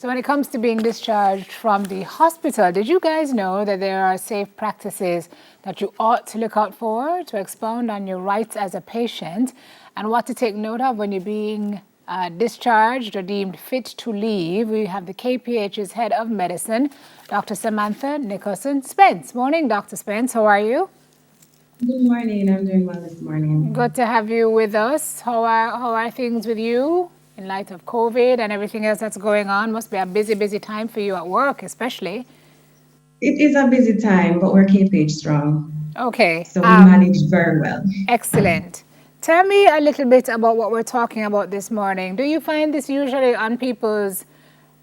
So when it comes to being discharged from the hospital, did you guys know that there are safe practices that you ought to look out for to expound on your rights as a patient and what to take note of when you're being discharged or deemed fit to leave? We have the KPH's head of medicine, Dr. Samantha Nicholson-Spence. Morning, Dr. Spence. How are you? Good morning. I'm doing well this morning. Good to have you with us. How are things with you in light of COVID and everything else that's going on? Must be a busy time for you at work, especially. It is a busy time, but we're KPH strong. Okay. So we manage very well. Excellent. Tell me a little bit about what we're talking about this morning. Do you find this usually on people's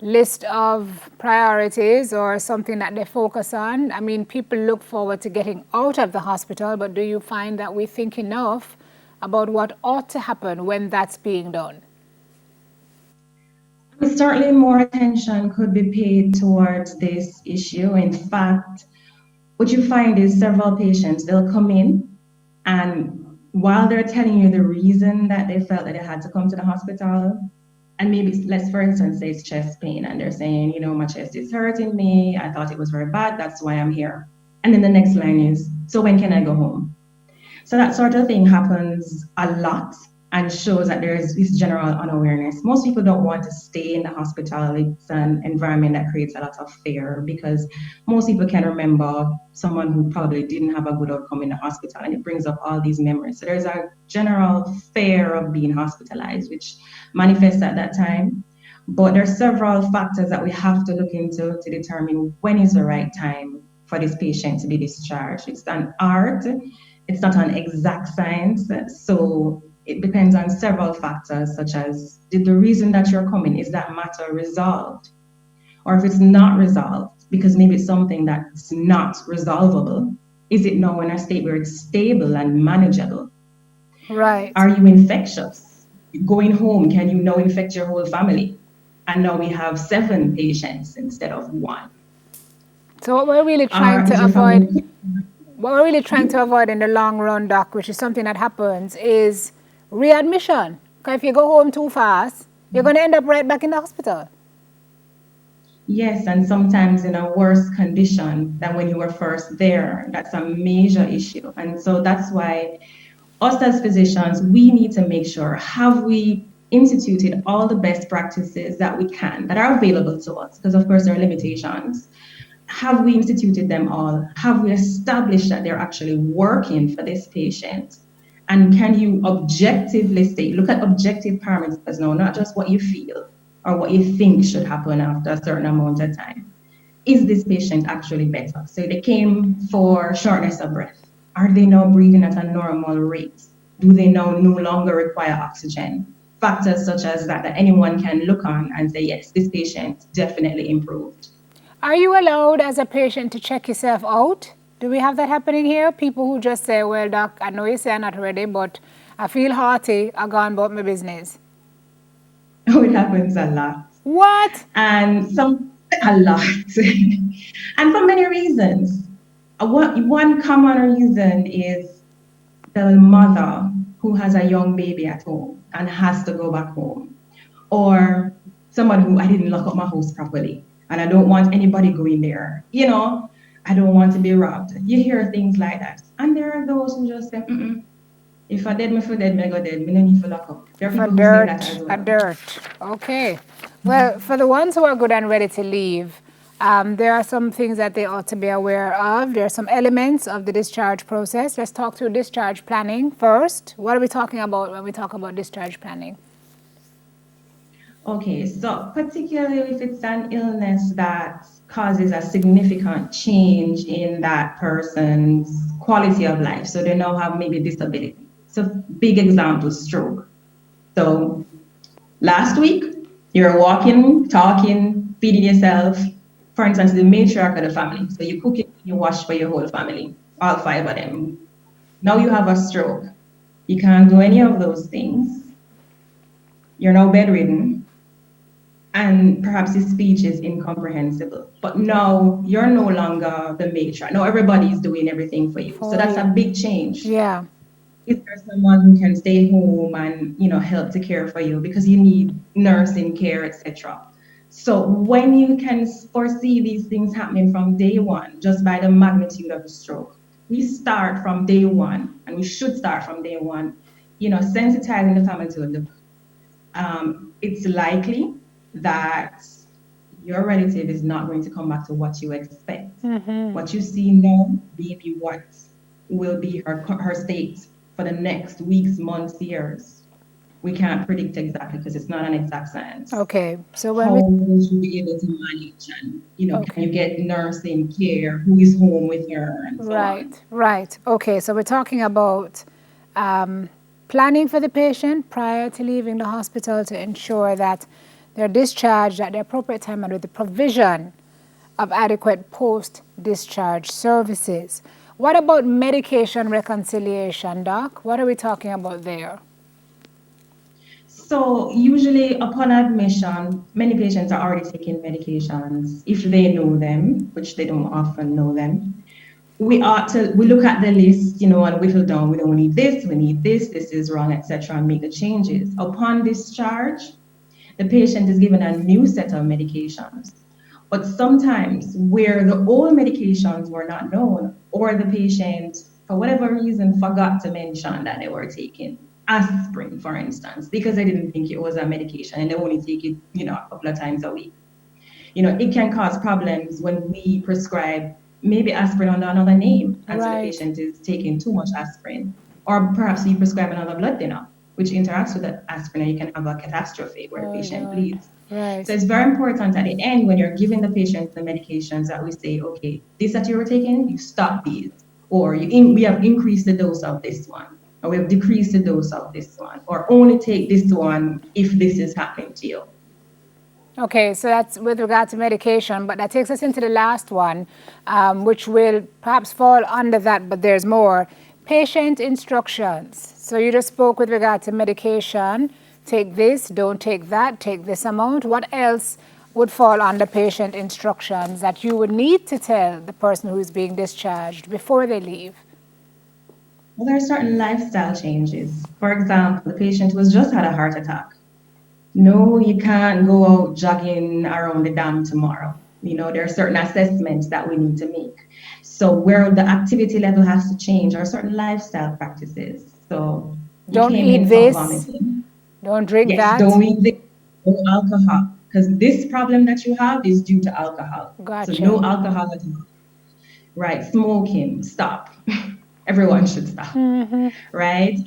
list of priorities or something that they focus on? I mean, people look forward to getting out of the hospital, but do you find that we think enough about what ought to happen when that's being done? Certainly more attention could be paid towards this issue. In fact, what you find is several patients, they'll come in and while they're telling you the reason that they felt that they had to come to the hospital, and maybe let's for instance say it's chest pain and they're saying, my chest is hurting me, I thought it was very bad, that's why I'm here. And then the next line is, so when can I go home? So that sort of thing happens a lot and shows that there is this general unawareness. Most people don't want to stay in the hospital. It's an environment that creates a lot of fear because most people can remember someone who probably didn't have a good outcome in the hospital, and it brings up all these memories. So there's a general fear of being hospitalized, which manifests at that time. But there are several factors that we have to look into to determine when is the right time for this patient to be discharged. It's an art. It's not an exact science. So it depends on several factors, such as the reason that you're coming, is that matter resolved? Or if it's not resolved, because maybe it's something that's not resolvable, is it now in a state where it's stable and manageable? Right. Are you infectious? Going home, can you now infect your whole family? And now we have 7 patients instead of 1. So what we're really trying to avoid, in the long run, Doc, which is something that happens, is readmission. Because if you go home too fast, you're going to end up right back in the hospital. Yes, and sometimes in a worse condition than when you were first there. That's a major issue. And so that's why us as physicians, we need to make sure, have we instituted all the best practices that we can, that are available to us? Because of course there are limitations. Have we instituted them all? Have we established that they're actually working for this patient? And can you objectively state, look at objective parameters now, not just what you feel or what you think should happen after a certain amount of time. Is this patient actually better? So they came for shortness of breath. Are they now breathing at a normal rate? Do they now no longer require oxygen? Factors such as that anyone can look on and say, yes, this patient definitely improved. Are you allowed as a patient to check yourself out? Do we have that happening here? People who just say, well, doc, I know you say I'm not ready, but I feel hearty, I gone about my business. Oh, it happens a lot. What? And a lot. And for many reasons. One common reason is the mother who has a young baby at home and has to go back home. Or someone who, I didn't lock up my house properly and I don't want anybody going there. I don't want to be robbed. You hear things like that. And there are those who just say, if I dead, me for dead, me go dead. Me no need to lock up. There are people who say that as well. A dirt. Okay. Well, for the ones who are good and ready to leave, there are some things that they ought to be aware of. There are some elements of the discharge process. Let's talk through discharge planning first. What are we talking about when we talk about discharge planning? Okay, so particularly if it's an illness that causes a significant change in that person's quality of life, so they now have maybe disability. So big example, stroke. So last week, you're walking, talking, feeding yourself. For instance, the matriarch of the family. So you cook it, you wash for your whole family, all 5 of them. Now you have a stroke. You can't do any of those things. You're now bedridden. And perhaps his speech is incomprehensible. But now you're no longer the matriarch. Now everybody's doing everything for you. So that's a big change. Yeah. Is there someone who can stay home and help to care for you because you need nursing care, etc.? So when you can foresee these things happening from day one, just by the magnitude of the stroke, we start from day one, and we should start from day one, sensitizing the family to it. It's likely that your relative is not going to come back to what you expect. What you see now may be what will be her state for the next weeks, months, years. We can't predict exactly because it's not an exact science. Okay, so when How we will you be able to manage, and okay. can you get nursing care? Who is home with her, and so on? Right. Okay, so we're talking about planning for the patient prior to leaving the hospital to ensure that they're discharged at the appropriate time and with the provision of adequate post-discharge services. What about medication reconciliation, Doc? What are we talking about there? So usually upon admission, many patients are already taking medications if they know them, which they don't often know them. We look at the list, and whittle down. We don't need this, we need this is wrong, etc., and make the changes. Upon discharge, the patient is given a new set of medications. But sometimes where the old medications were not known, or the patient, for whatever reason, forgot to mention that they were taking aspirin, for instance, because they didn't think it was a medication and they only take it, a couple of times a week. It can cause problems when we prescribe maybe aspirin under another name, and so the patient is taking too much aspirin. Or perhaps we prescribe another blood thinner, which interacts with the aspirin, and you can have a catastrophe where the patient bleeds. So it's very important at the end when you're giving the patient the medications that we say, okay, this that you were taking, you stop these, or we have increased the dose of this one, or we have decreased the dose of this one, or only take this one if this is happening to you. Okay, so that's with regard to medication, but that takes us into the last one, which will perhaps fall under that, but there's more. Patient instructions. So you just spoke with regard to medication. Take this, don't take that, take this amount. What else would fall under patient instructions that you would need to tell the person who is being discharged before they leave? Well, there are certain lifestyle changes. For example, the patient who has just had a heart attack. No, you can't go out jogging around the dam tomorrow. There are certain assessments that we need to make. So where the activity level has to change are certain lifestyle practices. So don't eat this, don't drink that. Don't eat this, no alcohol. Because this problem that you have is due to alcohol. Gotcha. So no alcohol at all. Right, smoking, stop. Everyone should stop. Right?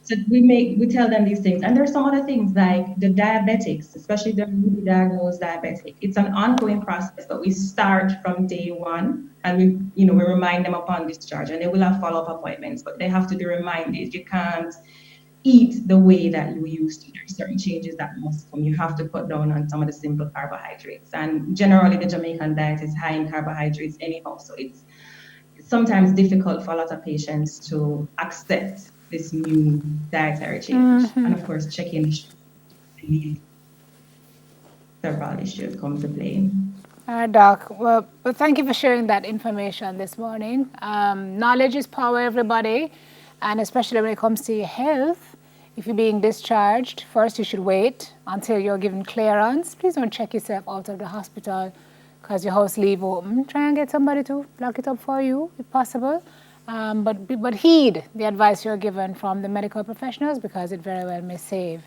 So we tell them these things. And there's some other things like the diabetics, especially the newly diagnosed diabetic. It's an ongoing process, but we start from day one, and we remind them upon discharge, and they will have follow-up appointments, but they have to be reminded you can't eat the way that you used to. There's certain changes that must come. You have to cut down on some of the simple carbohydrates. And generally the Jamaican diet is high in carbohydrates anyhow. So it's sometimes difficult for a lot of patients to accept this new dietary change. And of course, checking several issues come to play. All right, Doc. Well, thank you for sharing that information this morning. Knowledge is power, everybody, and especially when it comes to your health. If you're being discharged, first you should wait until you're given clearance. Please don't check yourself out of the hospital because your house leave open. Try and get somebody to lock it up for you, if possible. But heed the advice you're given from the medical professionals because it very well may save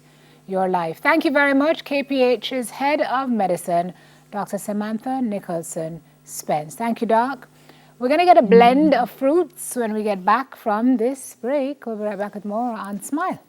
your life. Thank you very much, KPH's Head of Medicine, Dr. Samantha Nicholson-Spence. Thank you, Doc. We're going to get a blend of fruits when we get back from this break. We'll be right back with more on Smile.